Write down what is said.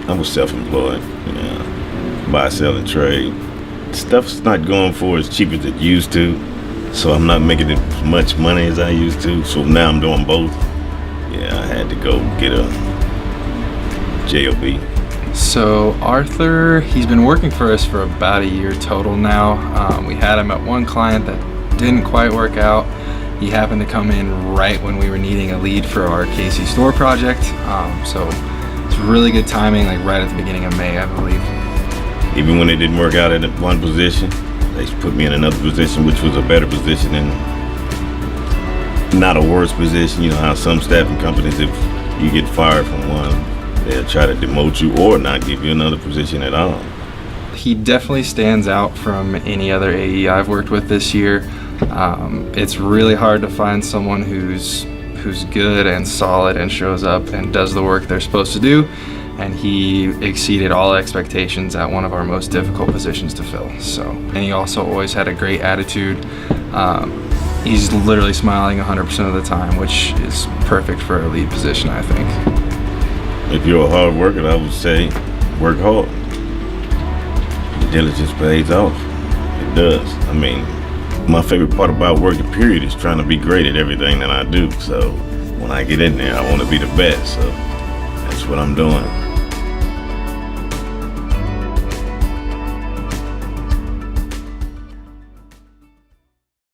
I was self-employed, buy, sell, and trade. Stuff's not going for as cheap as it used to, so I'm not making as much money as I used to. So now I'm doing both. Yeah, I had to go get a job. So Arthur, he's been working for us for about a year total now. We had him at one client that didn't quite work out. He happened to come in right when we were needing a lead for our KC store project. So it's really good timing, like right at the beginning of May, I believe. Even when it didn't work out at one position, they put me in another position, which was a better position and not a worse position. You know how some staffing companies, if you get fired from one, they'll try to demote you or not give you another position at all. He definitely stands out from any other AE I've worked with this year. It's really hard to find someone who's good and solid and shows up and does the work they're supposed to do, and he exceeded all expectations at one of our most difficult positions to fill. And he also always had a great attitude. He's literally smiling 100% of the time, which is perfect for a lead position, I think. If you're a hard worker, I would say work hard. Diligence pays off. It does. I mean, my favorite part about working, period, is trying to be great at everything that I do. So when I get in there, I want to be the best. So that's what I'm doing.